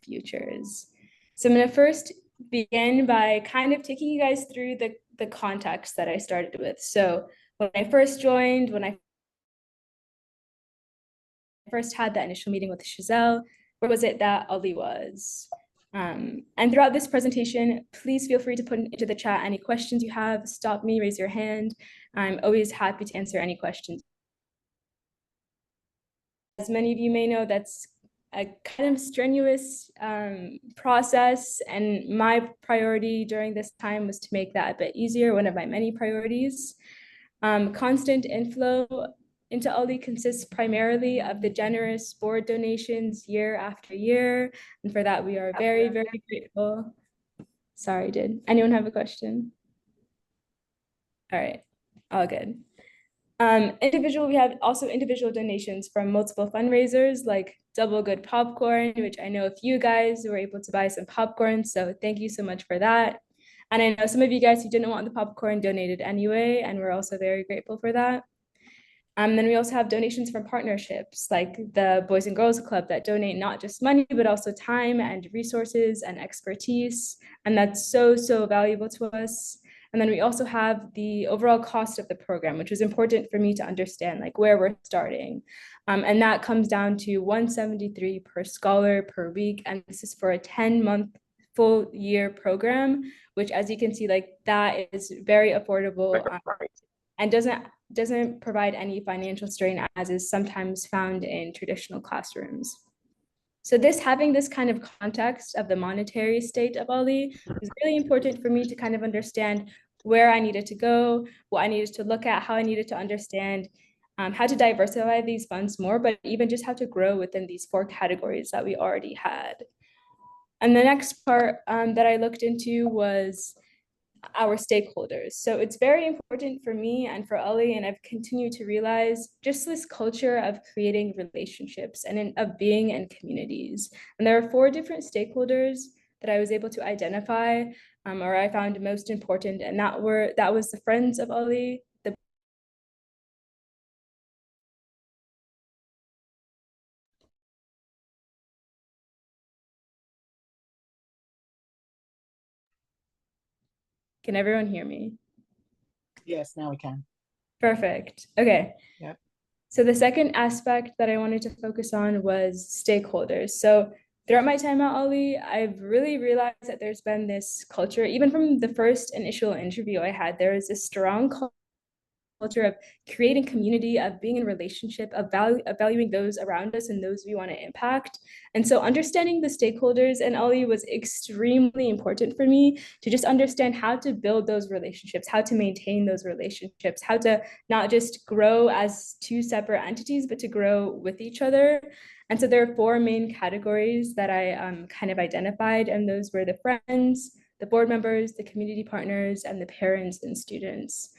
futures. So I'm going to first begin by kind of taking you guys through the context that I started with. So when I first joined, when I first had that initial meeting with Chazelle, where was it that Ali was? And throughout this presentation, please feel free to put into the chat any questions you have. Stop me, raise your hand. I'm always happy to answer any questions. As many of you may know, that's a kind of strenuous process, and my priority during this time was to make that a bit easier, one of my many priorities. Constant inflow into Ali consists primarily of the generous board donations year after year, and for that we are very, very grateful. Sorry, did anyone have a question? All right, all good. We have also individual donations from multiple fundraisers like Double Good Popcorn, which I know a few guys were able to buy some popcorn, so thank you so much for that. And I know some of you guys who didn't want the popcorn donated anyway, and we're also very grateful for that. Then we also have donations from partnerships like the Boys and Girls Club that donate not just money, but also time and resources and expertise. And that's so, so valuable to us. And then we also have the overall cost of the program, which is important for me to understand, like where we're starting. And that comes down to $173 per scholar per week. And this is for a 10-month full year program, which, as you can see, like that is very affordable and doesn't provide any financial strain, as is sometimes found in traditional classrooms. So having this kind of context of the monetary state of Ali was really important for me to kind of understand where I needed to go, what I needed to look at, how I needed to understand how to diversify these funds more, but even just how to grow within these 4 categories that we already had. And the next part that I looked into was our stakeholders. So it's very important for me and for Ali, and I've continued to realize just this culture of creating relationships and of being in communities. And there are 4 different stakeholders that I was able to identify, or I found most important, and that was the friends of Ali, Can everyone hear me? Yes, now we can. Perfect. Okay. Yep. So the second aspect that I wanted to focus on was stakeholders. So throughout my time at Ali, I've really realized that there's been this culture, even from the first initial interview I had, there is this strong culture of creating community, of being in relationship, of valuing those around us and those we want to impact. And so understanding the stakeholders in Ali was extremely important for me to just understand how to build those relationships, how to maintain those relationships, how to not just grow as 2 separate entities, but to grow with each other. And so there are 4 main categories that I kind of identified, and those were the friends, the board members, the community partners, and the parents and students.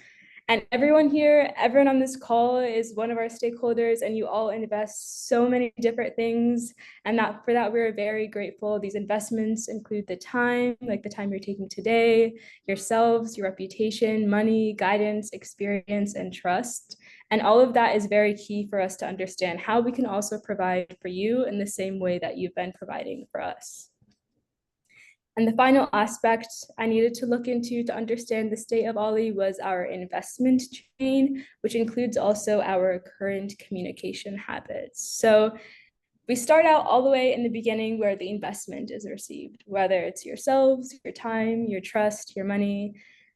And everyone here, everyone on this call is one of our stakeholders, and you all invest so many different things. And for that, we're very grateful. These investments include the time, like the time you're taking today, yourselves, your reputation, money, guidance, experience, and trust. And all of that is very key for us to understand how we can also provide for you in the same way that you've been providing for us. And the final aspect I needed to look into to understand the state of Ali was our investment chain, which includes also our current communication habits. So we start out all the way in the beginning where the investment is received, whether it's yourselves, your time, your trust, your money.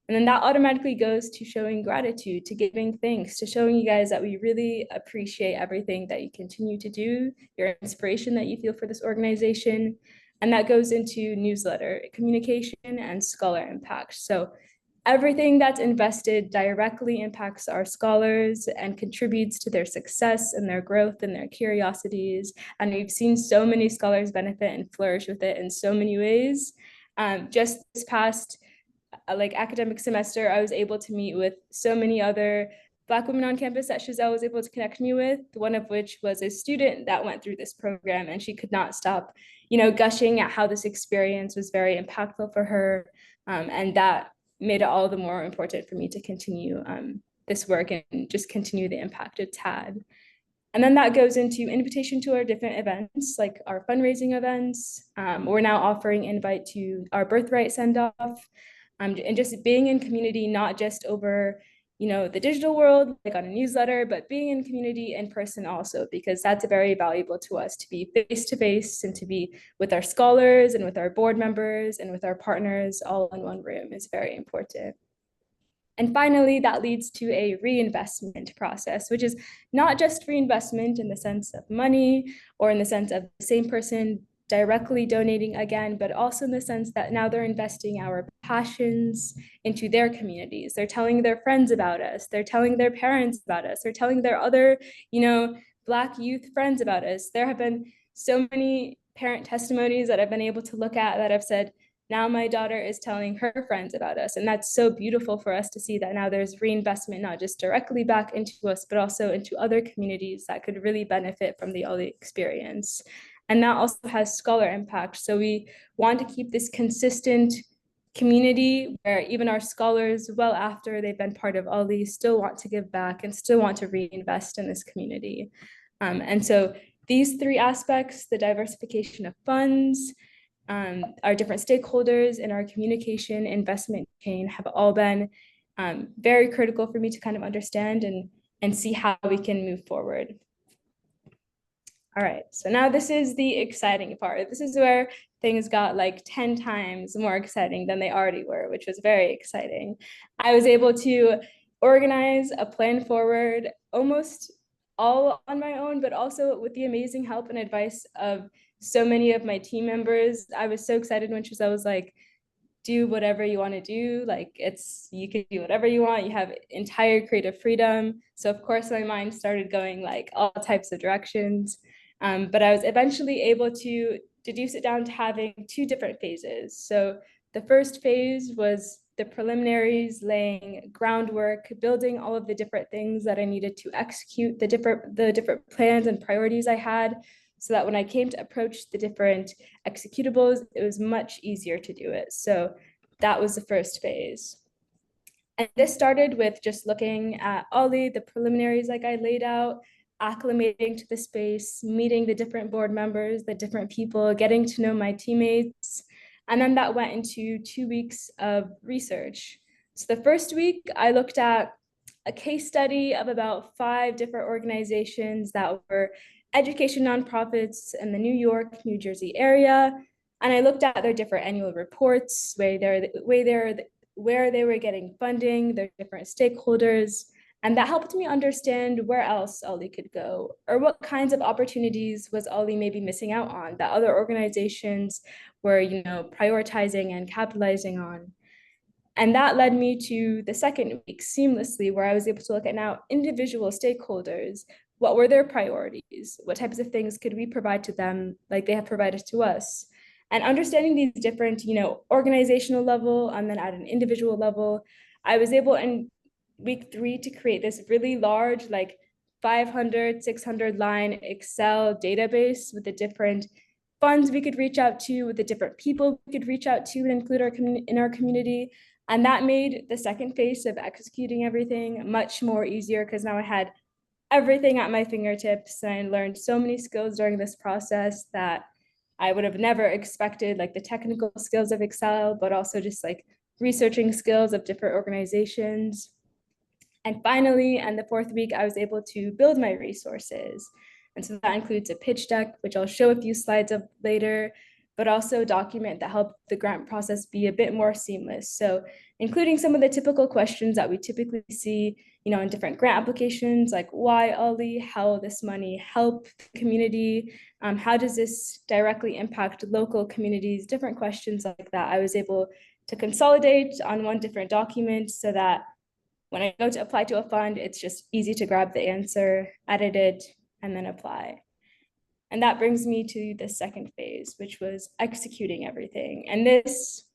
And then that automatically goes to showing gratitude, to giving thanks, to showing you guys that we really appreciate everything that you continue to do, your inspiration that you feel for this organization. And that goes into newsletter communication and scholar impact. So everything that's invested directly impacts our scholars and contributes to their success and their growth and their curiosities. And we've seen so many scholars benefit and flourish with it in so many ways. Just this past academic semester, I was able to meet with so many other Black women on campus that Chazelle was able to connect me with, one of which was a student that went through this program, and she could not stop, gushing at how this experience was very impactful for her. And that made it all the more important for me to continue this work and just continue the impact it's had. And then that goes into invitation to our different events, like our fundraising events. We're now offering invite to our birthright send-off, and just being in community, not just over, the digital world, like on a newsletter, but being in community in person also, because that's very valuable to us to be face to face and to be with our scholars and with our board members and with our partners all in one room is very important. And finally, that leads to a reinvestment process, which is not just reinvestment in the sense of money or in the sense of the same person directly donating again, but also in the sense that now they're investing our passions into their communities. They're telling their friends about us. They're telling their parents about us. They're telling their other, Black youth friends about us. There have been so many parent testimonies that I've been able to look at that have said, now my daughter is telling her friends about us. And that's so beautiful for us to see that now there's reinvestment, not just directly back into us, but also into other communities that could really benefit from the OLLI experience. And that also has scholar impact. So we want to keep this consistent community where even our scholars, well after they've been part of OLLI, still want to give back and still want to reinvest in this community. And so these three aspects, the diversification of funds, our different stakeholders in our communication investment chain have all been very critical for me to kind of understand and see how we can move forward. All right, so now this is the exciting part. This is where things got like 10 times more exciting than they already were, which was very exciting. I was able to organize a plan forward almost all on my own, but also with the amazing help and advice of so many of my team members. I was so excited when I was like, do whatever you want to do. Like you can do whatever you want. You have entire creative freedom. So of course my mind started going like all types of directions. But I was eventually able to deduce it down to having two different phases. So the first phase was the preliminaries, laying groundwork, building all of the different things that I needed to execute, the different plans and priorities I had, so that when I came to approach the different executables, it was much easier to do it. So that was the first phase. And this started with just looking at OLLI, the preliminaries like I laid out, acclimating to the space, meeting the different board members, the different people, getting to know my teammates. And then that went into 2 weeks of research. So the first week, I looked at a case study of about 5 different organizations that were education nonprofits in the New York, New Jersey area. And I looked at their different annual reports, where they were getting funding, their different stakeholders. And that helped me understand where else OLLI could go, or what kinds of opportunities was OLLI maybe missing out on that other organizations were, prioritizing and capitalizing on. And that led me to the second week seamlessly, where I was able to look at now individual stakeholders. What were their priorities? What types of things could we provide to them like they have provided to us? And understanding these different, organizational level and then at an individual level, I was able in week 3 to create this really large, like 500, 600 line Excel database with the different funds we could reach out to, with the different people we could reach out to and include in our community. And that made the second phase of executing everything much more easier, because now I had everything at my fingertips, and I learned so many skills during this process that I would have never expected, like the technical skills of Excel, but also just like researching skills of different organizations. And finally, and the fourth week, I was able to build my resources. And so that includes a pitch deck, which I'll show a few slides of later, but also a document that helped the grant process be a bit more seamless. So including some of the typical questions that we typically see, in different grant applications, like why OLLI, how will this money help the community, how does this directly impact local communities, different questions like that. I was able to consolidate on one different document so that when I go to apply to a fund, it's just easy to grab the answer, edit it, and then apply. And that brings me to the second phase, which was executing everything. And this,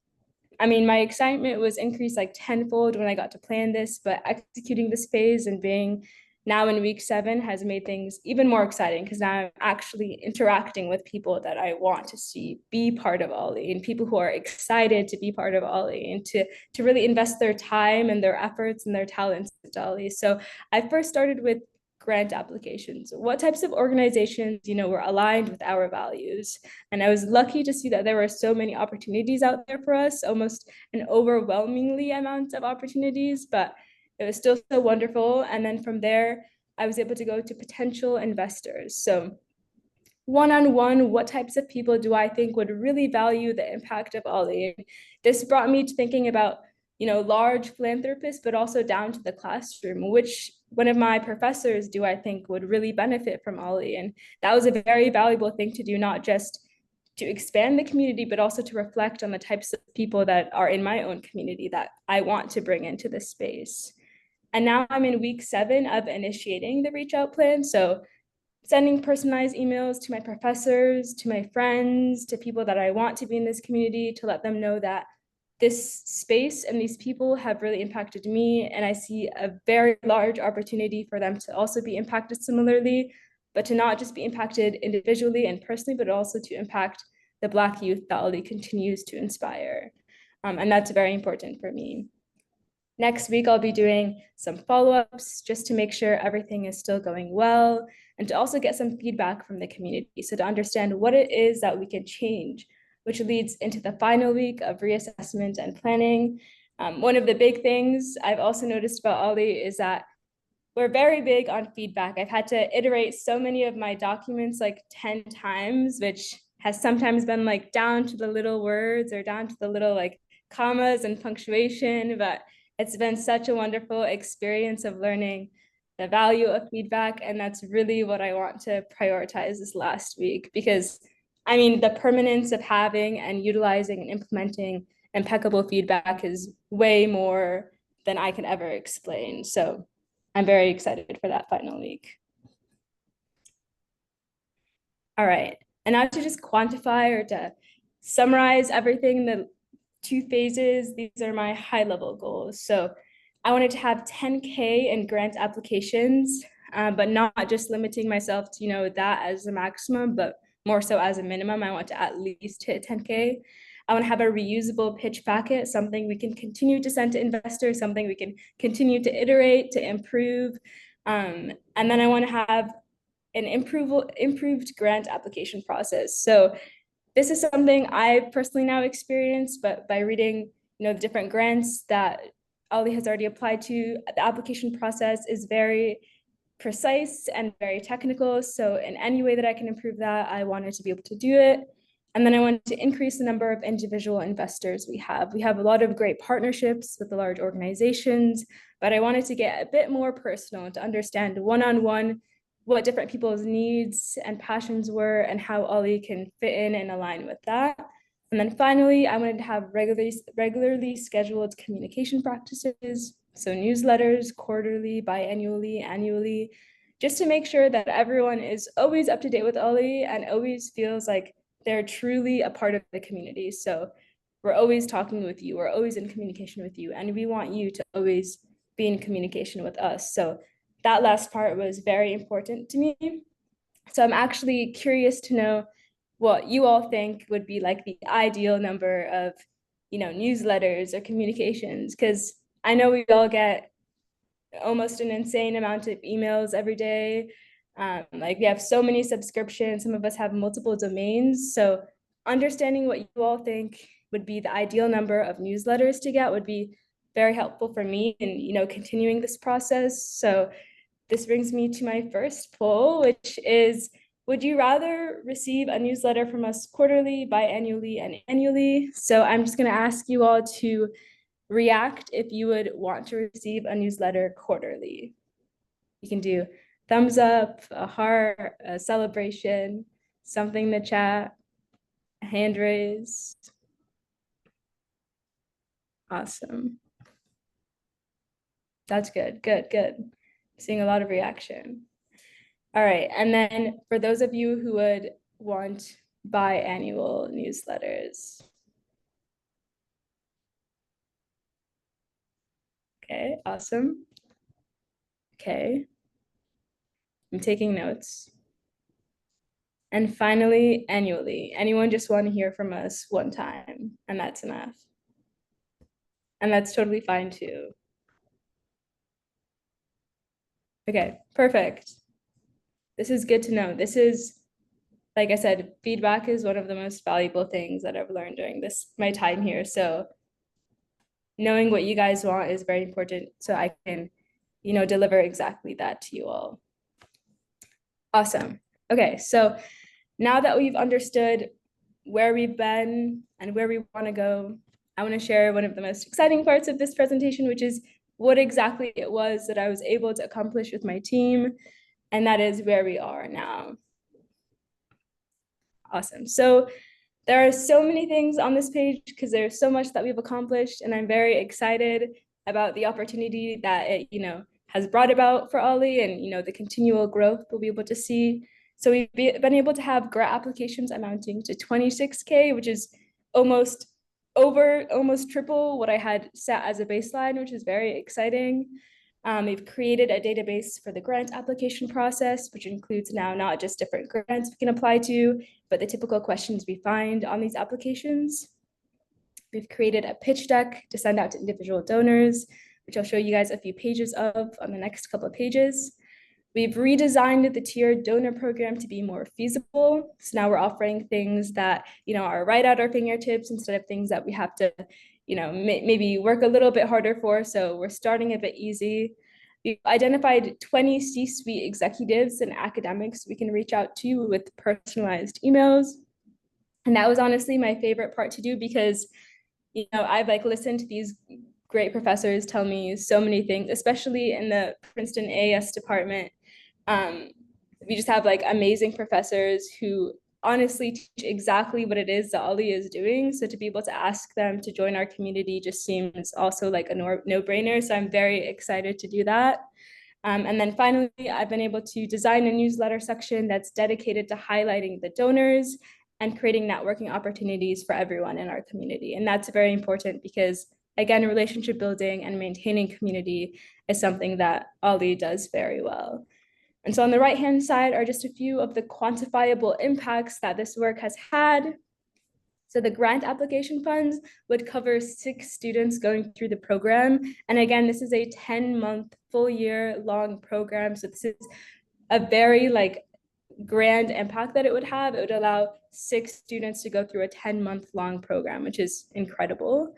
my excitement was increased like tenfold when I got to plan this, but executing this phase and being now in week 7 has made things even more exciting, because now I'm actually interacting with people that I want to see be part of OLLI, and people who are excited to be part of OLLI and to really invest their time and their efforts and their talents into OLLI. So I first started with grant applications? What types of organizations, were aligned with our values? And I was lucky to see that there were so many opportunities out there for us, almost an overwhelmingly amount of opportunities, but it was still so wonderful. And then from there, I was able to go to potential investors. So one-on-one, what types of people do I think would really value the impact of Ollie? This brought me to thinking about, large philanthropists, but also down to the classroom. Which one of my professors do I think would really benefit from Ollie? And that was a very valuable thing to do, not just to expand the community, but also to reflect on the types of people that are in my own community that I want to bring into this space. And now I'm in week 7 of initiating the reach out plan. So sending personalized emails to my professors, to my friends, to people that I want to be in this community, to let them know that this space and these people have really impacted me. And I see a very large opportunity for them to also be impacted similarly, but to not just be impacted individually and personally, but also to impact the Black youth that Ollie continues to inspire. And that's very important for me. Next week, I'll be doing some follow-ups just to make sure everything is still going well and to also get some feedback from the community. So to understand what it is that we can change, which leads into the final week of reassessment and planning. One of the big things I've also noticed about Ollie is that we're very big on feedback. I've had to iterate so many of my documents like 10 times, which has sometimes been like down to the little words or down to the little like commas and punctuation, but it's been such a wonderful experience of learning the value of feedback. And that's really what I want to prioritize this last week, because I mean, the permanence of having and utilizing and implementing impeccable feedback is way more than I can ever explain. So I'm very excited for that final week. All right, and now to just quantify or to summarize everything, the 2 phases, these are my high level goals. So I wanted to have 10K in grant applications, but not just limiting myself to, that as the maximum, but more so as a minimum. I want to at least hit 10K. I want to have a reusable pitch packet, something we can continue to send to investors, something we can continue to iterate, to improve. And then I want to have an improved grant application process. So this is something I've personally now experienced, but by reading, the different grants that Ollie has already applied to, the application process is very precise and very technical. So in any way that I can improve that, I wanted to be able to do it. And then I wanted to increase the number of individual investors we have. We have a lot of great partnerships with the large organizations, but I wanted to get a bit more personal to understand one-on-one what different people's needs and passions were and how Ollie can fit in and align with that. And then finally, I wanted to have regularly scheduled communication practices, so newsletters, quarterly, biannually, annually, just to make sure that everyone is always up to date with Ollie and always feels like they're truly a part of the community. So we're always talking with you, we're always in communication with you, and we want you to always be in communication with us. So that last part was very important to me. So I'm actually curious to know what you all think would be like the ideal number of, newsletters or communications, because I know we all get almost an insane amount of emails every day. Like we have so many subscriptions, some of us have multiple domains. So understanding what you all think would be the ideal number of newsletters to get would be very helpful for me in, continuing this process. So this brings me to my first poll, which is, would you rather receive a newsletter from us quarterly, biannually, and annually? So I'm just going to ask you all to react if you would want to receive a newsletter quarterly. You can do thumbs up, a heart, a celebration, something in the chat, a hand raise. Awesome. That's good, good. Seeing a lot of reaction. All right, and then for those of you who would want biannual newsletters. Okay, awesome. Okay, I'm taking notes. And finally, annually. Anyone just want to hear from us one time, and that's enough. And that's totally fine too. Okay, perfect. This is good to know. This is, like I said, feedback is one of the most valuable things that I've learned during my time here. So knowing what you guys want is very important so I can, deliver exactly that to you all. Awesome. Okay, so now that we've understood where we've been and where we want to go, I want to share one of the most exciting parts of this presentation, which is what exactly it was that I was able to accomplish with my team, and that is where we are now. Awesome. So there are so many things on this page because there's so much that we've accomplished, and I'm very excited about the opportunity that it, has brought about for Ollie and, the continual growth we'll be able to see. So we've been able to have grant applications amounting to 26K, which is almost triple what I had set as a baseline, which is very exciting. We've created a database for the grant application process, which includes now not just different grants we can apply to, but the typical questions we find on these applications. We've created a pitch deck to send out to individual donors, which I'll show you guys a few pages of on the next couple of pages. We've redesigned the tiered donor program to be more feasible. So now we're offering things that, are right at our fingertips instead of things that we have to, maybe work a little bit harder for. So we're starting a bit easy. We've identified 20 C-suite executives and academics we can reach out to with personalized emails. And that was honestly my favorite part to do because, I've listened to these great professors tell me so many things, especially in the Princeton AS department. We just have amazing professors who honestly teach exactly what it is that Ollie is doing. So to be able to ask them to join our community just seems also like a no-brainer. So I'm very excited to do that. And then finally, I've been able to design a newsletter section that's dedicated to highlighting the donors and creating networking opportunities for everyone in our community. And that's very important because, again, relationship building and maintaining community is something that Ollie does very well. And so on the right-hand side are just a few of the quantifiable impacts that this work has had. So the grant application funds would cover 6 students going through the program. And again, this is a 10-month, full year long program. So this is a very grand impact that it would have. It would allow 6 students to go through a 10-month long program, which is incredible.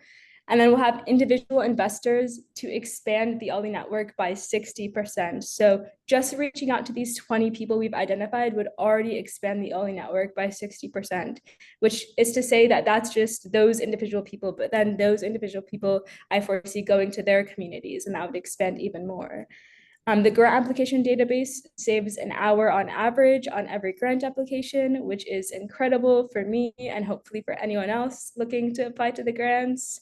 And then we'll have individual investors to expand the Ollie network by 60%. So just reaching out to these 20 people we've identified would already expand the Ollie network by 60%, which is to say that that's just those individual people, but then those individual people I foresee going to their communities, and that would expand even more. The grant application database saves an hour on average on every grant application, which is incredible for me and hopefully for anyone else looking to apply to the grants.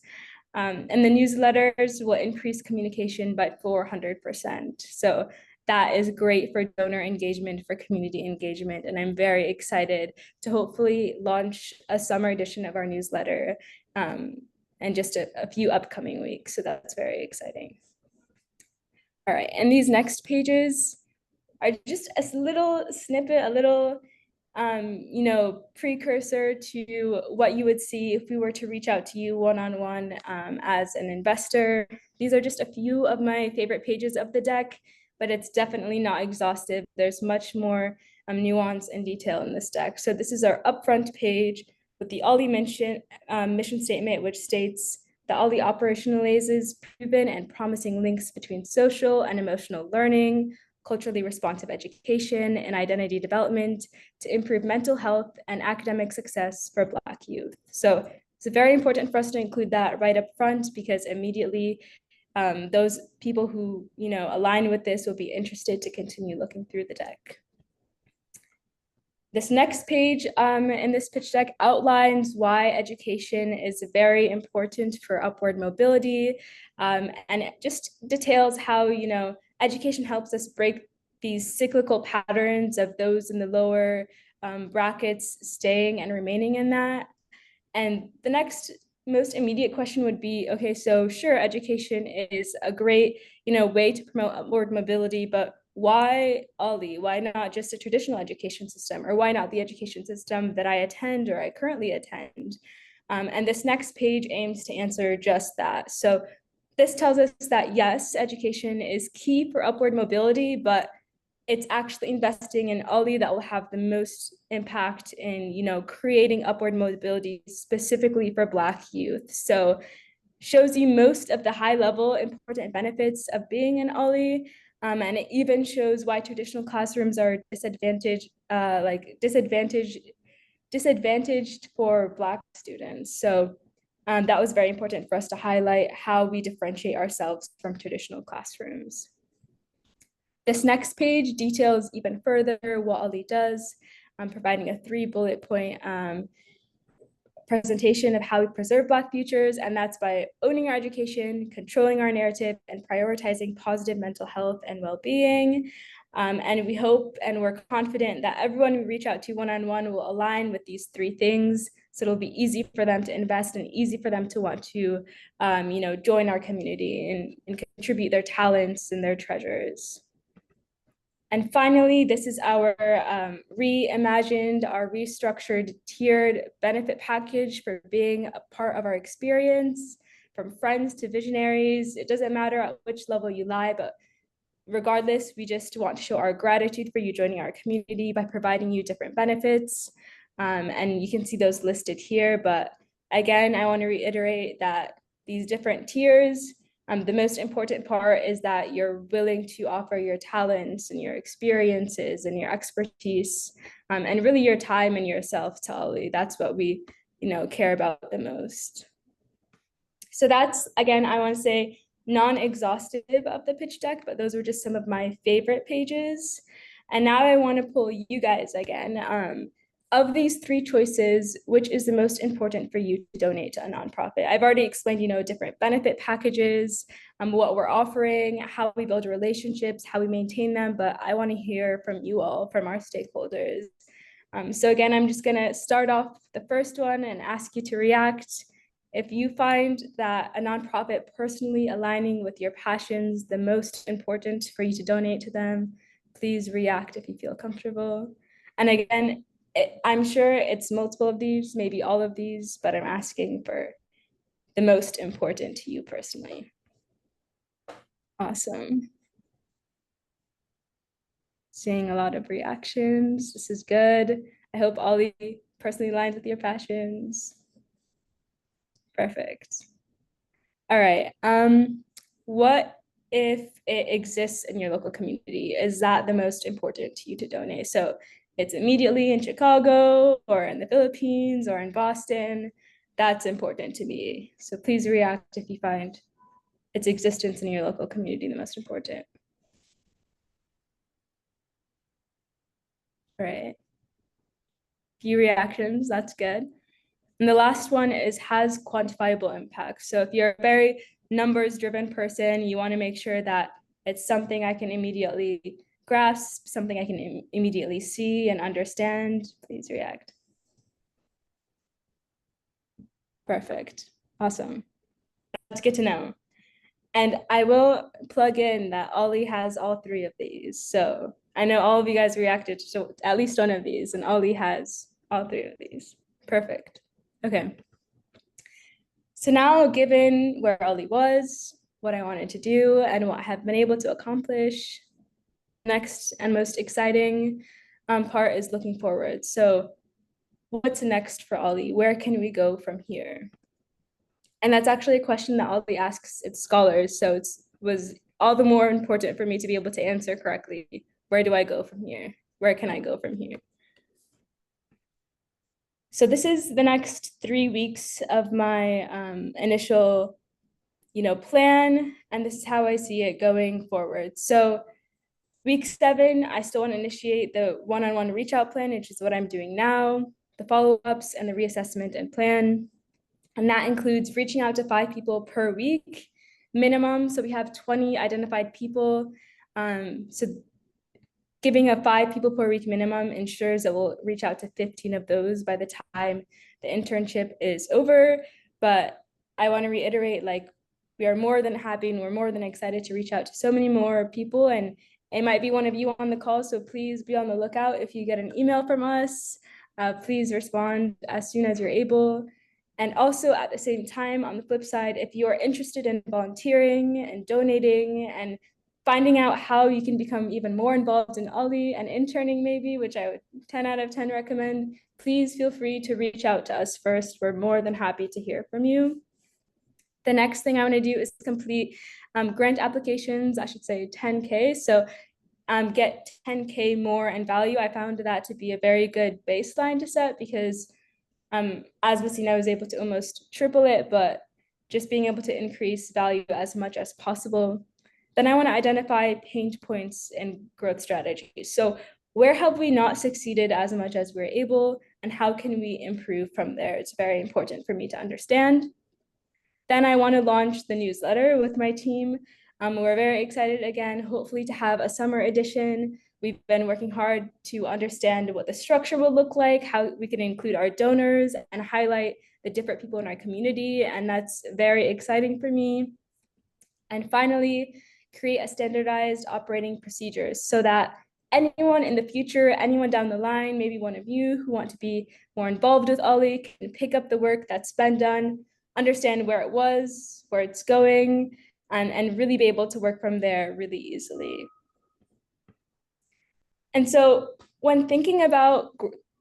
And the newsletters will increase communication by 400%. So that is great for donor engagement, for community engagement. And I'm very excited to hopefully launch a summer edition of our newsletter in just a few upcoming weeks. So that's very exciting. All right, and these next pages are just a little snippet, a little precursor to what you would see if we were to reach out to you one-on-one as an investor. These are just a few of my favorite pages of the deck, but it's definitely not exhaustive. There's much more nuance and detail in this deck. So this is our upfront page with the Ollie mission statement, which states that Ollie operationalizes proven and promising links between social and emotional learning, culturally responsive education, and identity development to improve mental health and academic success for Black youth. So it's very important for us to include that right up front because immediately those people who align with this will be interested to continue looking through the deck. This next page in this pitch deck outlines why education is very important for upward mobility, and it just details how education helps us break these cyclical patterns of those in the lower brackets staying and remaining in that. And the next most immediate question would be, okay, so sure, education is a great way to promote upward mobility, but why Ollie? Why not just a traditional education system? Or why not the education system that I attend or I currently attend? And this next page aims to answer just that. So this tells us that yes, education is key for upward mobility, but it's actually investing in Ali that will have the most impact in, creating upward mobility specifically for Black youth. So shows you most of the high level important benefits of being in Ali. And it even shows why traditional classrooms are disadvantaged for Black students. So that was very important for us to highlight how we differentiate ourselves from traditional classrooms. This next page details even further what Ali does, providing a 3-bullet point presentation of how we preserve Black futures, and that's by owning our education, controlling our narrative, and prioritizing positive mental health and well-being. And we hope and we're confident that everyone we reach out to one-on-one will align with these 3 things. So it'll be easy for them to invest and easy for them to want to, join our community and contribute their talents and their treasures. And finally, this is our reimagined, our restructured tiered benefit package for being a part of our experience, from friends to visionaries. It doesn't matter at which level you lie, but regardless, we just want to show our gratitude for you joining our community by providing you different benefits. And you can see those listed here. But again, I want to reiterate that these different tiers, the most important part is that you're willing to offer your talents and your experiences and your expertise, and really your time and yourself to Ali. That's what we, care about the most. So that's, again, I want to say non-exhaustive of the pitch deck, but those were just some of my favorite pages. And now I want to pull you guys again. Of these 3 choices, which is the most important for you to donate to a nonprofit? I've already explained, different benefit packages, what we're offering, how we build relationships, how we maintain them, but I want to hear from you all, from our stakeholders. So again, I'm just going to start off the first one and ask you to react. If you find that a nonprofit personally aligning with your passions the most important for you to donate to them, please react if you feel comfortable. And again, I'm sure it's multiple of these, maybe all of these, but I'm asking for the most important to you personally. Awesome. Seeing a lot of reactions. This is good. I hope Ali personally aligns with your passions. Perfect. All right. What if it exists in your local community? Is that the most important to you to donate? So it's immediately in Chicago or in the Philippines or in Boston. That's important to me. So please react if you find its existence in your local community the most important. All right. Few reactions, that's good. And the last one is has quantifiable impact. So if you're a very numbers-driven person, you want to make sure that it's something I can immediately grasp, something I can immediately see and understand. Please react. Perfect. Awesome. That's good to know. And I will plug in that Ali has all 3 of these. So I know all of you guys reacted to at least one of these, and Ali has all 3 of these. Perfect. Okay. So now, given where Ali was, what I wanted to do, and what I have been able to accomplish, next and most exciting part is looking forward. So what's next for Ali? Where can we go from here? And that's actually a question that Ali asks its scholars. So it was all the more important for me to be able to answer correctly. Where do I go from here? Where can I go from here? So this is the next 3 weeks of my initial, plan, and this is how I see it going forward. So week 7, I still want to initiate the one-on-one reach out plan, which is what I'm doing now, the follow-ups and the reassessment and plan. And that includes reaching out to 5 people per week minimum. So we have 20 identified people. So giving a 5 people per week minimum ensures that we'll reach out to 15 of those by the time the internship is over. But I want to reiterate, we are more than happy and we're more than excited to reach out to so many more people. And it might be one of you on the call, so please be on the lookout. If you get an email from us, please respond as soon as you're able. And also at the same time, on the flip side, if you're interested in volunteering and donating and finding out how you can become even more involved in Ollie and interning maybe, which I would 10 out of 10 recommend, please feel free to reach out to us first. We're more than happy to hear from you. The next thing I want to do is complete grant applications, I should say 10K. So get 10K more in value. I found that to be a very good baseline to set because as was seen, I was able to almost triple it, but just being able to increase value as much as possible. Then I want to identify pain points and growth strategies. So where have we not succeeded as much as we're able, and how can we improve from there? It's very important for me to understand. Then I want to launch the newsletter with my team. We're very excited again, hopefully to have a summer edition. We've been working hard to understand what the structure will look like, how we can include our donors and highlight the different people in our community. And that's very exciting for me. And finally, create a standardized operating procedures so that anyone in the future, anyone down the line, maybe one of you who want to be more involved with Ollie can pick up the work that's been done, understand where it was, where it's going, and really be able to work from there really easily. And so when thinking about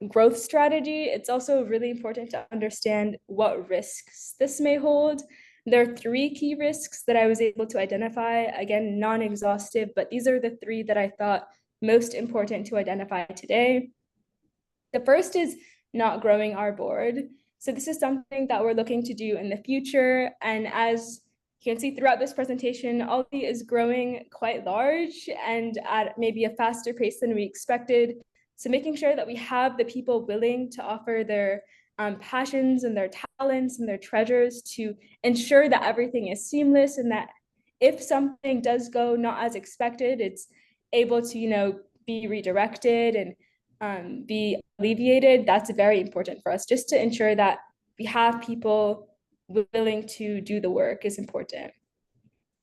growth strategy, it's also really important to understand what risks this may hold. There are 3 key risks that I was able to identify, again, non-exhaustive, but these are the 3 that I thought most important to identify today. The first is not growing our board. So this is something that we're looking to do in the future. And as you can see throughout this presentation, Aldi is growing quite large and at maybe a faster pace than we expected. So making sure that we have the people willing to offer their passions and their talents and their treasures to ensure that everything is seamless, and that if something does go not as expected, it's able to, be redirected and be alleviated. That's very important for us, just to ensure that we have people willing to do the work is important.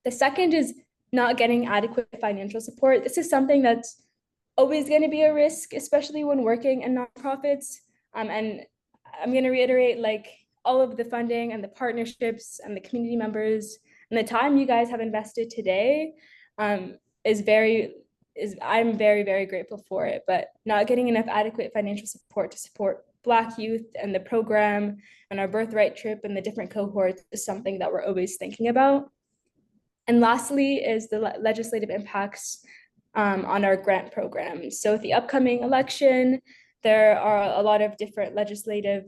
The second is not getting adequate financial support. This is something that's always going to be a risk, especially when working in nonprofits. And I'm going to reiterate, like, all of the funding and the partnerships and the community members and the time you guys have invested today I'm very, very grateful for it, but not getting enough adequate financial support to support Black youth and the program and our birthright trip and the different cohorts is something that we're always thinking about. And lastly is the legislative impacts on our grant programs. So with the upcoming election, there are a lot of different legislative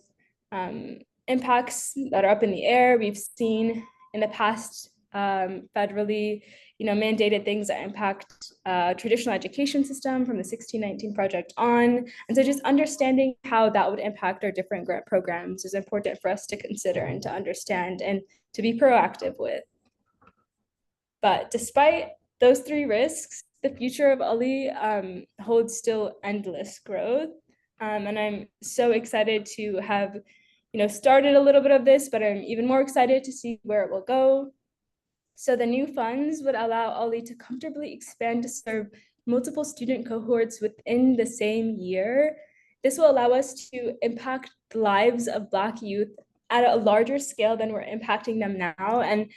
impacts that are up in the air. We've seen in the past federally, mandated things that impact traditional education system from the 1619 project on. And so just understanding how that would impact our different grant programs is important for us to consider and to understand and to be proactive with. But despite those 3 risks, the future of Ali holds still endless growth. And I'm so excited to have, started a little bit of this, but I'm even more excited to see where it will go. So the new funds would allow Ali to comfortably expand to serve multiple student cohorts within the same year. This will allow us to impact the lives of Black youth at a larger scale than we're impacting them now. And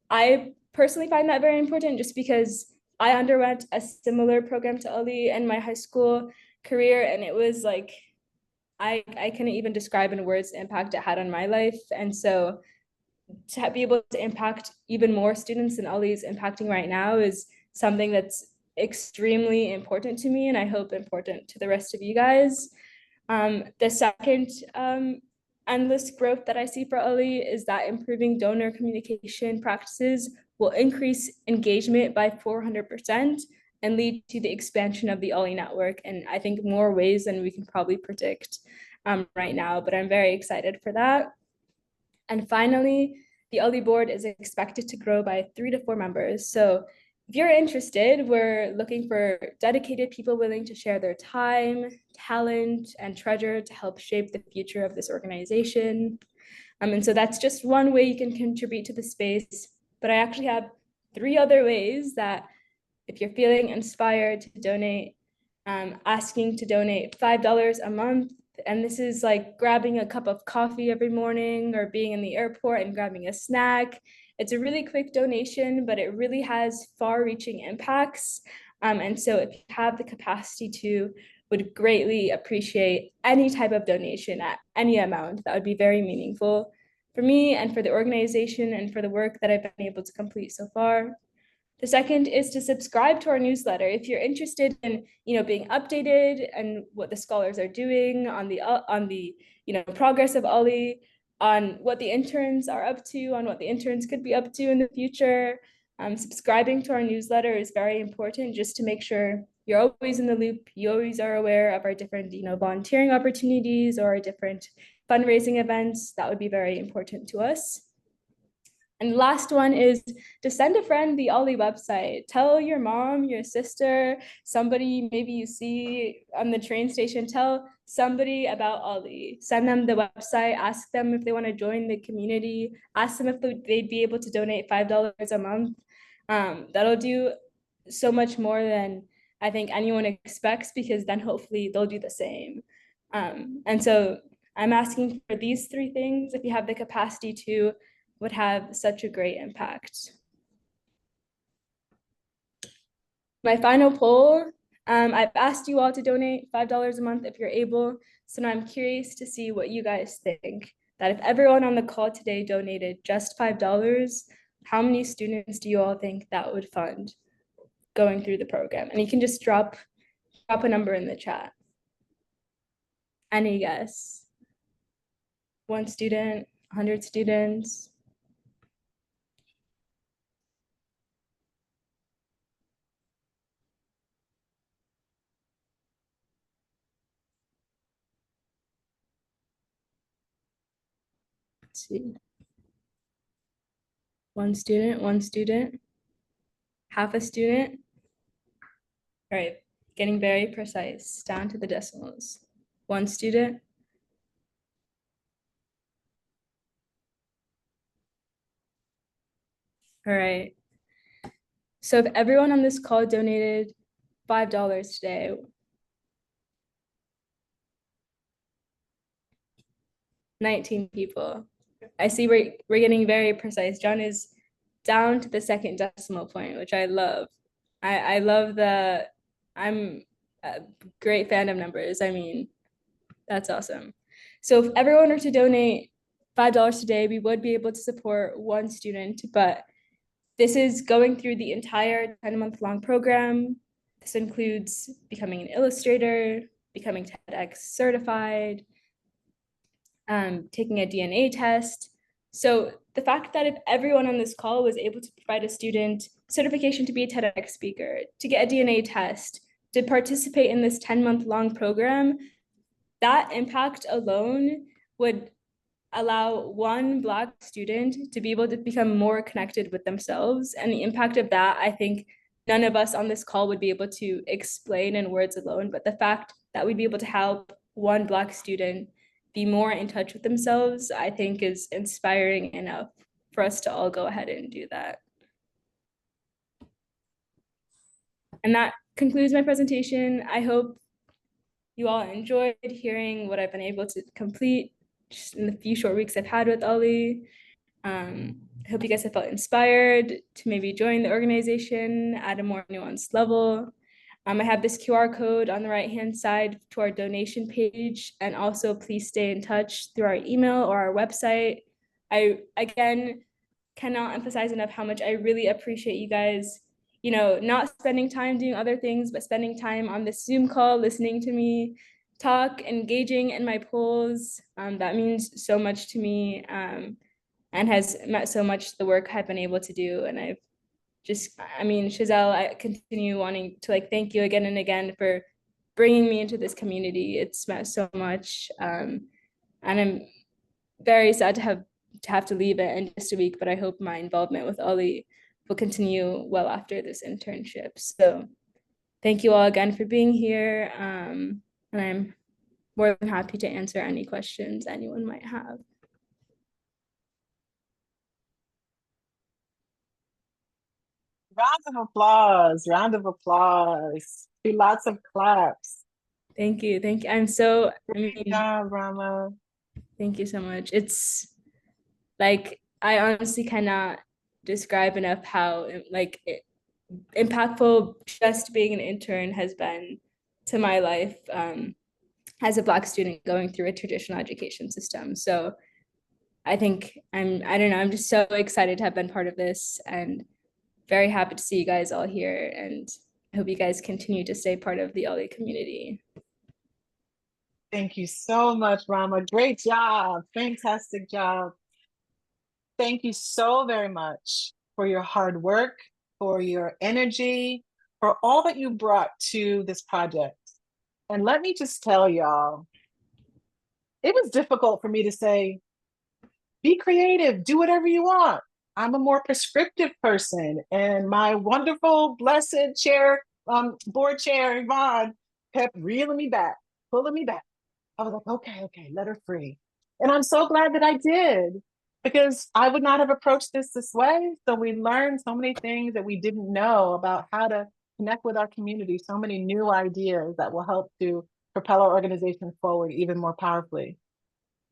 I personally find that very important just because I underwent a similar program to Ali in my high school career, and it was like, I couldn't even describe in words the impact it had on my life. And so to be able to impact even more students than Ali is impacting right now is something that's extremely important to me, and I hope important to the rest of you guys. The second endless growth that I see for Ali is that improving donor communication practices will increase engagement by 400% and lead to the expansion of the Ali network, and I think more ways than we can probably predict right now, but I'm very excited for that. And finally, the Ali board is expected to grow by 3 to 4 members. So if you're interested, we're looking for dedicated people willing to share their time, talent, and treasure to help shape the future of this organization. And so that's just one way you can contribute to the space. But I actually have 3 other ways that if you're feeling inspired to donate, asking to donate $5 a month And this is like grabbing a cup of coffee every morning or being in the airport and grabbing a snack. It's a really quick donation, but it really has far-reaching impacts. And so if you have the capacity to, would greatly appreciate any type of donation at any amount. That would be very meaningful for me and for the organization and for the work that I've been able to complete so far. The second is to subscribe to our newsletter. If you're interested in, being updated and what the scholars are doing on the progress of Ollie, on what the interns are up to, on what the interns could be up to in the future, subscribing to our newsletter is very important just to make sure you're always in the loop. You always are aware of our different, volunteering opportunities or our different fundraising events. That would be very important to us. And the last one is to send a friend the Ollie website. Tell your mom, your sister, somebody maybe you see on the train station, tell somebody about Ollie. Send them the website, ask them if they want to join the community, ask them if they'd be able to donate $5 a month. That'll do so much more than I think anyone expects, because then hopefully they'll do the same. And so I'm asking for these three things. If you have the capacity to, would have such a great impact. My final poll, I've asked you all to donate $5 a month if you're able. So now I'm curious to see what you guys think. That if everyone on the call today donated just $5, how many students do you all think that would fund going through the program? And you can just drop a number in the chat. Any guess? 1 student, 100 students? Let's see. 1 student, half a student. All right, getting very precise, down to the decimals. 1 student. All right. So if everyone on this call donated $5 today, 19 people. I see we're getting very precise. John is down to the second decimal point, which I love. I love I'm a great fan of numbers. I mean, that's awesome. So if everyone were to donate $5 today, we would be able to support 1 student, but this is going through the entire 10-month-long program. This includes becoming an illustrator, becoming TEDx certified, taking a DNA test. So the fact that if everyone on this call was able to provide a student certification to be a TEDx speaker, to get a DNA test, to participate in this 10-month-long program, that impact alone would allow 1 Black student to be able to become more connected with themselves. And the impact of that, I think none of us on this call would be able to explain in words alone, but the fact that we'd be able to help 1 Black student be more in touch with themselves, I think is inspiring enough for us to all go ahead and do that. And that concludes my presentation. I hope you all enjoyed hearing what I've been able to complete just in the few short weeks I've had with Ollie. I hope you guys have felt inspired to maybe join the organization at a more nuanced level. I have this QR code on the right-hand side to our donation page, and also please stay in touch through our email or our website. I, again, cannot emphasize enough how much I really appreciate you guys, not spending time doing other things, but spending time on this Zoom call, listening to me talk, engaging in my polls. That means so much to me, and has met so much the work I've been able to do. And I've just, Chazelle, I continue wanting to thank you again and again for bringing me into this community. It's meant so much. And I'm very sad to have to leave it in just a week, but I hope my involvement with Ollie will continue well after this internship. So thank you all again for being here. And I'm more than happy to answer any questions anyone might have. Round of applause, round of applause. Lots of claps. Thank you. Thank you. I'm so, I Great mean, job, Rama. thank you so much. It's like, I honestly cannot describe enough how impactful just being an intern has been to my life as a Black student going through a traditional education system. So I think I don't know, I'm just so excited to have been part of this and very happy to see you guys all here. And I hope you guys continue to stay part of the LA community. Thank you so much, Rama. Great job. Fantastic job. Thank you so very much for your hard work, for your energy, for all that you brought to this project. And let me just tell y'all, it was difficult for me to say, be creative, do whatever you want. I'm a more prescriptive person. And my wonderful, blessed board chair, Yvonne, kept reeling me back, pulling me back. I was like, okay, let her free. And I'm so glad that I did because I would not have approached this way. So we learned so many things that we didn't know about how to connect with our community, so many new ideas that will help to propel our organization forward even more powerfully.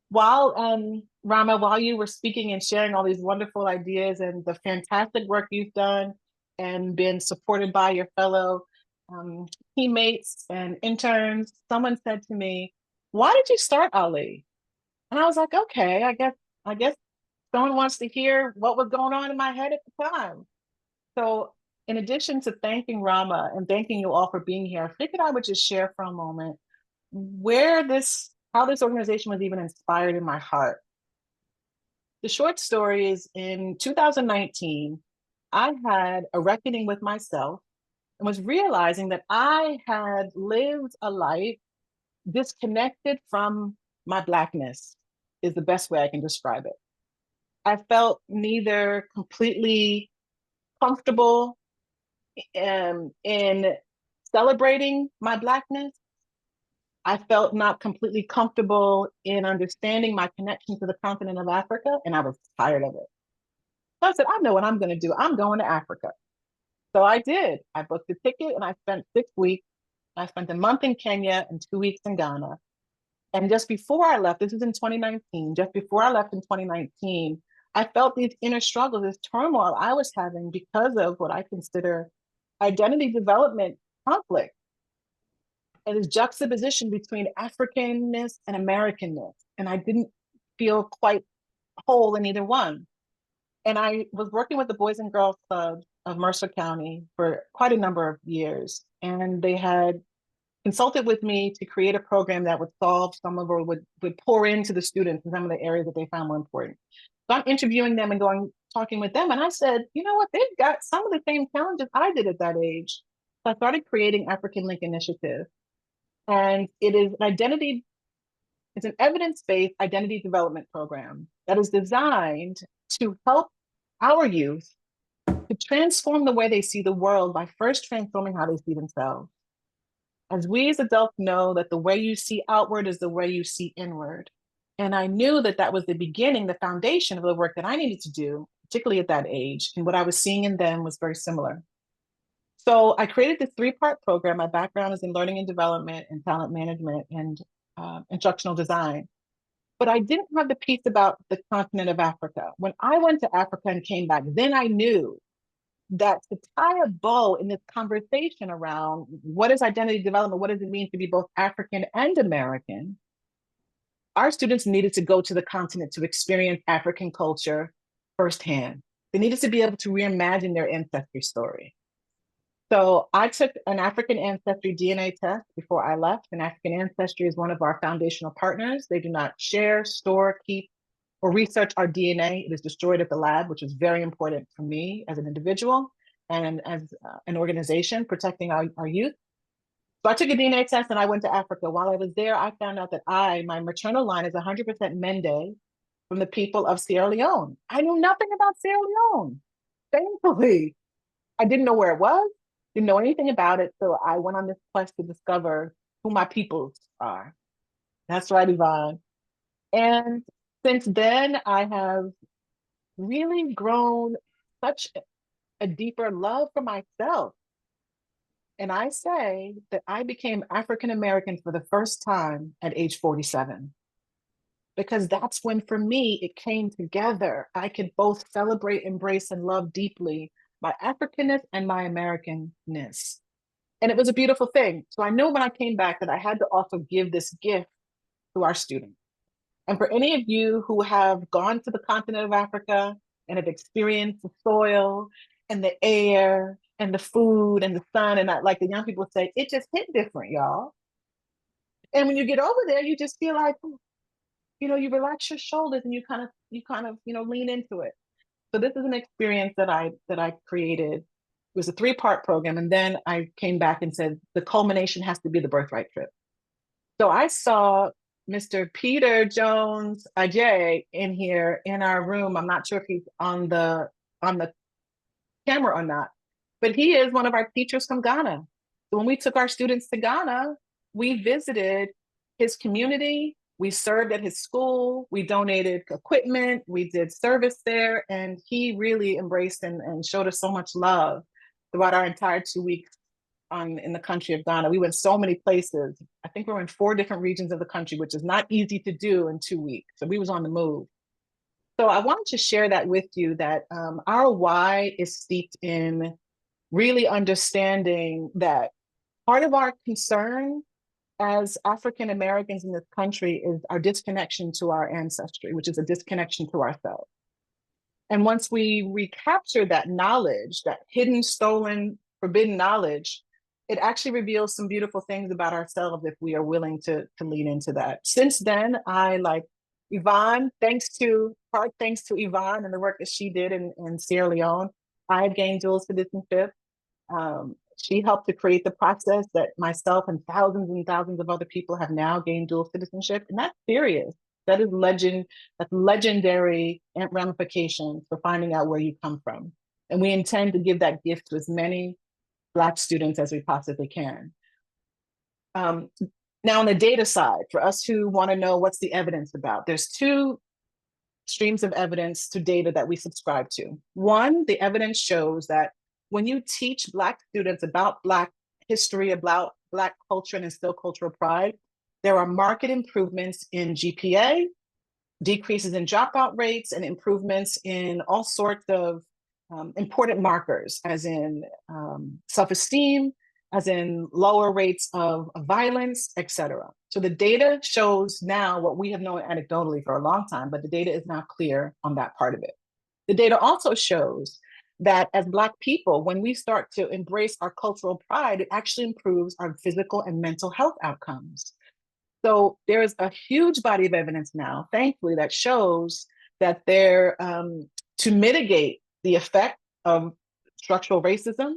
While Rama, while you were speaking and sharing all these wonderful ideas and the fantastic work you've done and been supported by your fellow teammates and interns, someone said to me, "Why did you start Ali?" And I was like, "Okay, I guess someone wants to hear what was going on in my head at the time." So, in addition to thanking Rama and thanking you all for being here, I figured I would just share for a moment how this organization was even inspired in my heart. The short story is in 2019, I had a reckoning with myself and was realizing that I had lived a life disconnected from my Blackness, is the best way I can describe it. I felt neither completely comfortable in celebrating my Blackness. I felt not completely comfortable in understanding my connection to the continent of Africa, and I was tired of it. So I said, I know what I'm going to do. I'm going to Africa. So I did. I booked a ticket and I spent 6 weeks. I spent a month in Kenya and 2 weeks in Ghana. And just before I left, this was in 2019, just before I left in 2019, I felt these inner struggles, this turmoil I was having because of what I consider identity development conflict and this juxtaposition between Africanness and Americanness. And I didn't feel quite whole in either one. And I was working with the Boys and Girls Club of Mercer County for quite a number of years. And they had consulted with me to create a program that would solve some of or would pour into the students in some of the areas that they found more important. So I'm interviewing them and talking with them. And I said, you know what, they've got some of the same challenges I did at that age. So I started creating African Link Initiative. And it's an evidence-based identity development program that is designed to help our youth to transform the way they see the world by first transforming how they see themselves. As we as adults know that the way you see outward is the way you see inward. And I knew that that was the beginning, the foundation of the work that I needed to do, particularly at that age. And what I was seeing in them was very similar. So I created this three-part program. My background is in learning and development and talent management and instructional design. But I didn't have the piece about the continent of Africa. When I went to Africa and came back, then I knew that to tie a bow in this conversation around what is identity development, what does it mean to be both African and American, our students needed to go to the continent to experience African culture firsthand. They needed to be able to reimagine their ancestry story. So I took an African ancestry DNA test before I left, and African Ancestry is one of our foundational partners. They do not share, store, keep, or research our DNA. It is destroyed at the lab, which is very important for me as an individual and as an organization protecting our youth. So I took a DNA test and I went to Africa. While I was there, I found out that my maternal line is 100% Mende from the people of Sierra Leone. I knew nothing about Sierra Leone, thankfully. I didn't know where it was, didn't know anything about it. So I went on this quest to discover who my peoples are. That's right, Yvonne. And since then, I have really grown such a deeper love for myself. And I say that I became African American for the first time at age 47, because that's when, for me, it came together. I could both celebrate, embrace, and love deeply my Africanness and my Americanness. And it was a beautiful thing. So I knew when I came back that I had to also give this gift to our students. And for any of you who have gone to the continent of Africa and have experienced the soil and the air and the food and the sun, and like the young people say, it just hit different, y'all. And when you get over there, you just feel like, you relax your shoulders and you lean into it. So this is an experience that I created. It was a 3-part program, and then I came back and said the culmination has to be the birthright trip. So I saw Mr. Peter Jones Ajay in here in our room. I'm not sure if he's on the camera or not, but he is one of our teachers from Ghana. So when we took our students to Ghana, we visited his community, we served at his school, we donated equipment, we did service there, and he really embraced and showed us so much love throughout our entire 2 weeks in the country of Ghana. We went so many places. I think we were in 4 different regions of the country, which is not easy to do in 2 weeks. So we was on the move. So I wanted to share that with you, that our why is steeped in really understanding that part of our concern as African Americans in this country is our disconnection to our ancestry, which is a disconnection to ourselves. And once we recapture that knowledge, that hidden, stolen, forbidden knowledge, it actually reveals some beautiful things about ourselves if we are willing to lean into that. Since then, I, like Yvonne, thanks to Yvonne and the work that she did in Sierra Leone, I have gained dual citizenship. She helped to create the process that myself and thousands of other people have now gained dual citizenship. And that's serious. That is legend. That's legendary ramifications for finding out where you come from. And we intend to give that gift to as many Black students as we possibly can. Now, on the data side, for us who want to know what's the evidence about, there's 2 streams of evidence to data that we subscribe to. One, the evidence shows that when you teach Black students about Black history, about Black culture, and instill cultural pride, there are marked improvements in GPA, decreases in dropout rates, and improvements in all sorts of important markers, as in self-esteem, as in lower rates of violence, et cetera. So the data shows now what we have known anecdotally for a long time, but the data is now clear on that part of it. The data also shows that as Black people, when we start to embrace our cultural pride, it actually improves our physical and mental health outcomes. So there's a huge body of evidence now, thankfully, that shows that to mitigate the effect of structural racism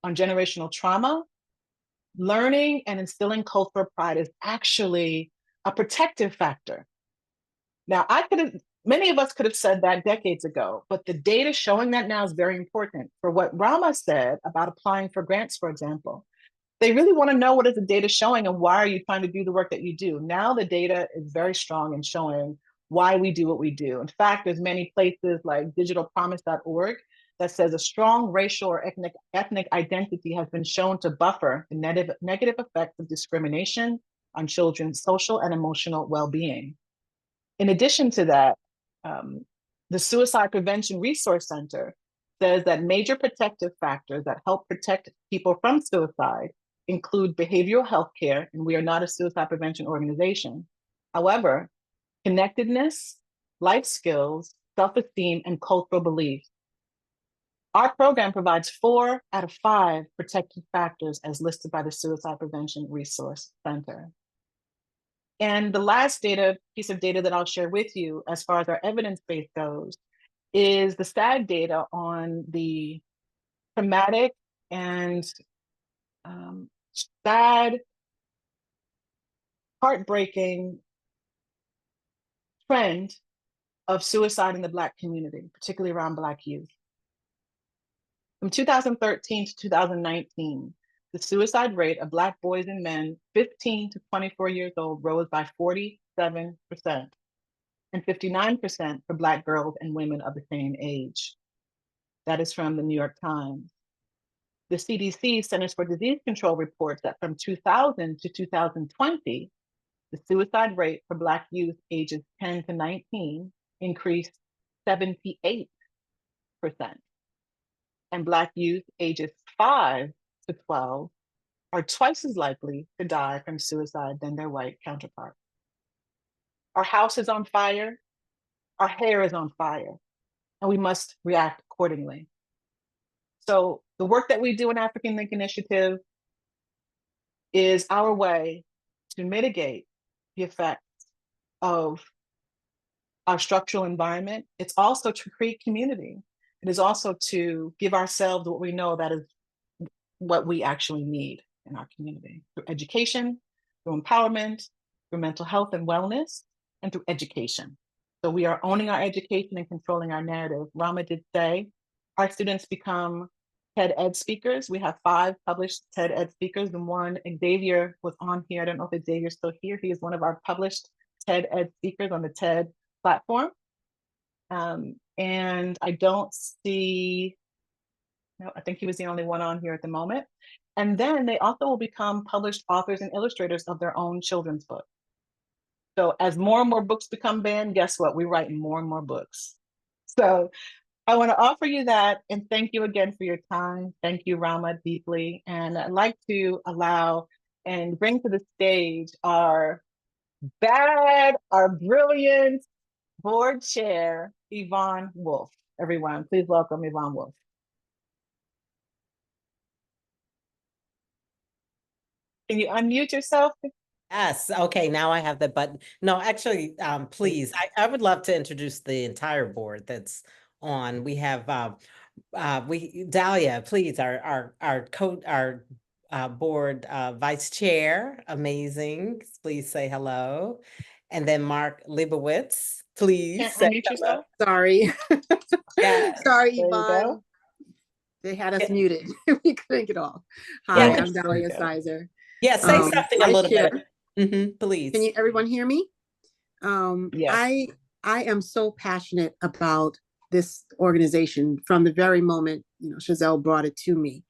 on generational trauma, learning and instilling cultural pride is actually a protective factor. Now, many of us could have said that decades ago, but the data showing that now is very important. For what Rahma said about applying for grants, for example, they really want to know what is the data showing and why are you trying to do the work that you do. Now the data is very strong in showing why we do what we do. In fact, there's many places like digitalpromise.org that says a strong racial or ethnic identity has been shown to buffer the negative effects of discrimination on children's social and emotional well-being. In addition to that, the Suicide Prevention Resource Center says that major protective factors that help protect people from suicide include behavioral health care, and we are not a suicide prevention organization. However, connectedness, life skills, self-esteem, and cultural beliefs. Our program provides 4 out of 5 protective factors as listed by the Suicide Prevention Resource Center. And the last piece of data that I'll share with you as far as our evidence base goes is the SAG data on the traumatic and sad, heartbreaking trend of suicide in the Black community, particularly around Black youth. From 2013 to 2019, the suicide rate of Black boys and men 15 to 24 years old rose by 47%, and 59% for Black girls and women of the same age. That is from the New York Times. The CDC, Centers for Disease Control, reports that from 2000 to 2020, the suicide rate for Black youth ages 10 to 19 increased 78%. And Black youth ages 5 to 12 are twice as likely to die from suicide than their white counterparts. Our house is on fire, our hair is on fire, and we must react accordingly. So the work that we do in African Link Initiative is our way to mitigate the effects of our structural environment. It's also to create community. It is also to give ourselves what we know that is what we actually need in our community, through education, through empowerment, through mental health and wellness, and through education. So we are owning our education and controlling our narrative. Rahma did say our students become TED Ed speakers. We have 5 published TED Ed speakers. The one, Xavier, was on here. I don't know if Xavier's still here. He is one of our published TED Ed speakers on the TED platform. And I don't see, no, I think he was the only one on here at the moment. And then they also will become published authors and illustrators of their own children's books. So as more and more books become banned, guess what? We're writing more and more books. So I want to offer you that, and thank you again for your time. Thank you, Rahma, deeply. And I'd like to allow and bring to the stage our brilliant board chair, Yvonne Wolf. Everyone, please welcome Yvonne Wolf. Can you unmute yourself? Yes. Okay. Now I have the button. No, actually, please, I would love to introduce the entire board that's on. We have Dahlia, please, our board vice chair, amazing. Please say hello. And then Mark Leibowitz, please Can't say unmute hello. yourself. Sorry. Yeah. Sorry, There you Yvonne. go. They had us muted. We couldn't get off. Yeah, Hi, I'm Dahlia Sizer. Yeah, say something a vice little chair. bit. Please. Can everyone hear me? Yes. I am so passionate about this organization from the very moment, Chazelle brought it to me.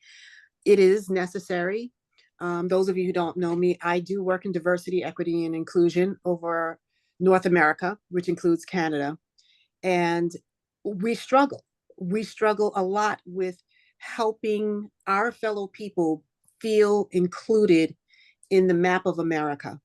It is necessary. Those of you who don't know me, I do work in diversity, equity, and inclusion over North America, which includes Canada. And we struggle. We struggle a lot with helping our fellow people feel included in the map of America,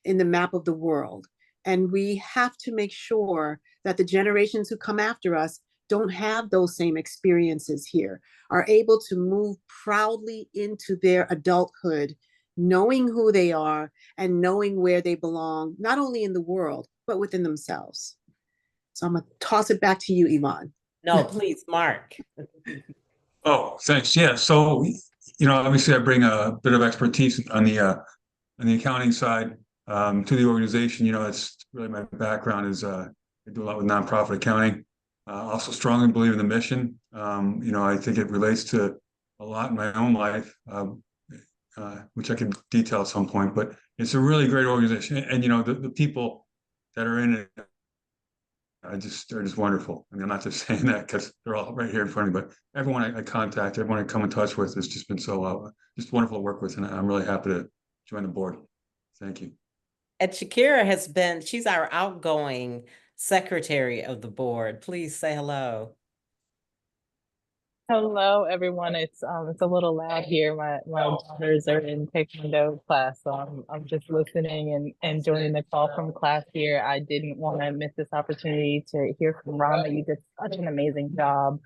in the map of the world. And we have to make sure that the generations who come after us don't have those same experiences here, are able to move proudly into their adulthood, knowing who they are and knowing where they belong, not only in the world, but within themselves. So I'm going to toss it back to you, Yvonne. No, please, Mark. Oh, thanks. Yeah. So, obviously I bring a bit of expertise on the accounting side to the organization. It's really my background is I do a lot with nonprofit accounting. Also strongly believe in the mission. I think it relates to a lot in my own life, which I can detail at some point, but it's a really great organization. And, the people that are in it, they're just wonderful. I mean, I'm not just saying that because they're all right here in front of me, but everyone I contact, everyone I come in touch with has just been so just wonderful to work with. And I'm really happy to join the board. Thank you. And Shakira she's our outgoing secretary of the board. Please say hello. Hello, everyone. It's a little loud here. My daughters are in Taekwondo class, so I'm just listening and joining the call from class here. I didn't want to miss this opportunity to hear from Rahma. You did such an amazing job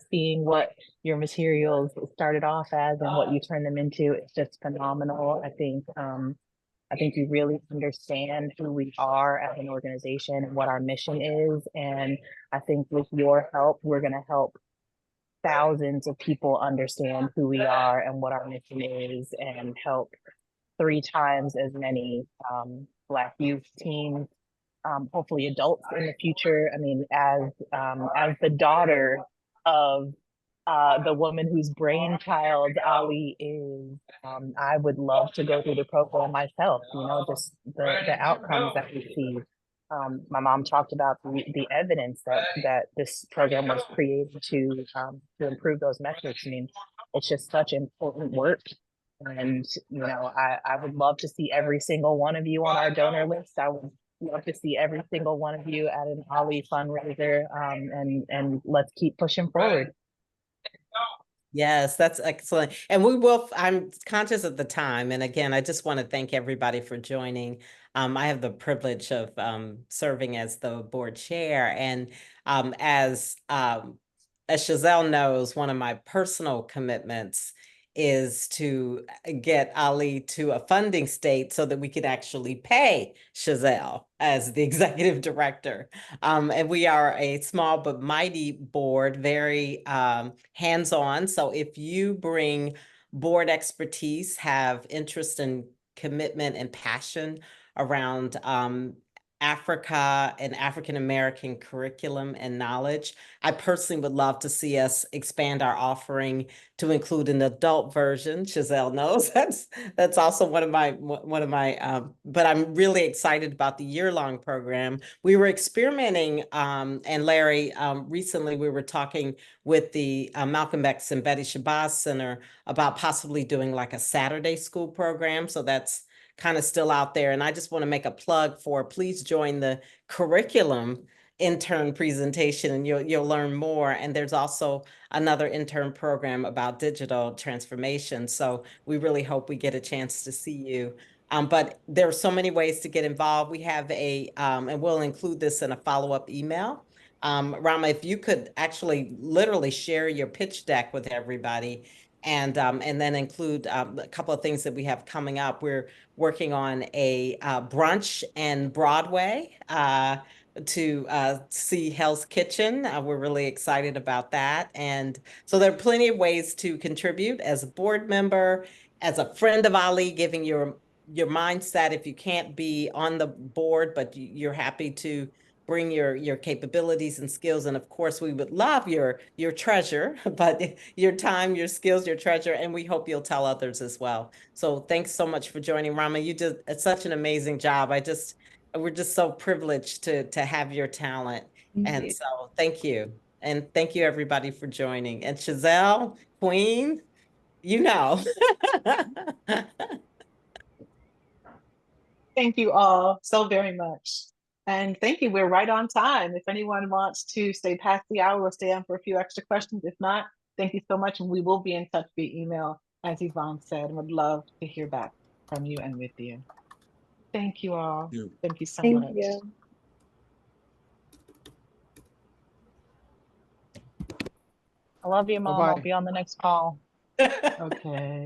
seeing what your materials started off as and what you turned them into. It's just phenomenal. I think you really understand who we are as an organization and what our mission is. And I think with your help, we're going to help thousands of people understand who we are and what our mission is, and help 3 times as many Black youth teens, hopefully adults in the future. I mean, as the daughter of the woman whose brainchild Ali is, I would love to go through the program myself, just the outcomes that we see. My mom talked about the evidence that this program was created to improve those metrics. I mean, it's just such important work. And, you know, I would love to see every single one of you on our donor list. I would love to see every single one of you at an Ali fundraiser. And let's keep pushing forward. Yes, that's excellent. And we will, I'm conscious of the time. And again, I just want to thank everybody for joining. I have the privilege of serving as the board chair. And as Chazelle knows, one of my personal commitments is to get Ali to a funding state so that we could actually pay Chazelle as the executive director. And we are a small but mighty board, very hands-on. So if you bring board expertise, have interest and commitment and passion around Africa and African-American curriculum and knowledge, I personally would love to see us expand our offering to include an adult version. Chazelle knows that's also one of my but I'm really excited about the year-long program. We were experimenting, and Larry, recently we were talking with the Malcolm X and Betty Shabazz Center about possibly doing like a Saturday school program. So that's kind of still out there. And I just want to make a plug for, please join the curriculum intern presentation and you'll learn more. And there's also another intern program about digital transformation. So we really hope we get a chance to see you. But there are so many ways to get involved. We have and we'll include this in a follow-up email. Rahma, if you could actually literally share your pitch deck with everybody and then include a couple of things that we have coming up. We're working on a brunch and Broadway to see Hell's Kitchen. We're really excited about that. And so there are plenty of ways to contribute as a board member, as a friend of Ali, giving your mindset if you can't be on the board, but you're happy to bring your capabilities and skills. And of course, we would love your treasure, but your time, your skills, your treasure, and we hope you'll tell others as well. So thanks so much for joining, Rahma. You did such an amazing job. We're just so privileged to have your talent. And so thank you. And thank you everybody for joining. And Chazelle, Queen, you know. Thank you all so very much. And thank you. We're right on time. If anyone wants to stay past the hour, we'll stay on for a few extra questions. If not, thank you so much. And we will be in touch via email, as Yvonne said, and would love to hear back from you and with you. Thank you all. Thank you so much. Thank you. I love you, Mom. Bye-bye. I'll be on the next call. Okay.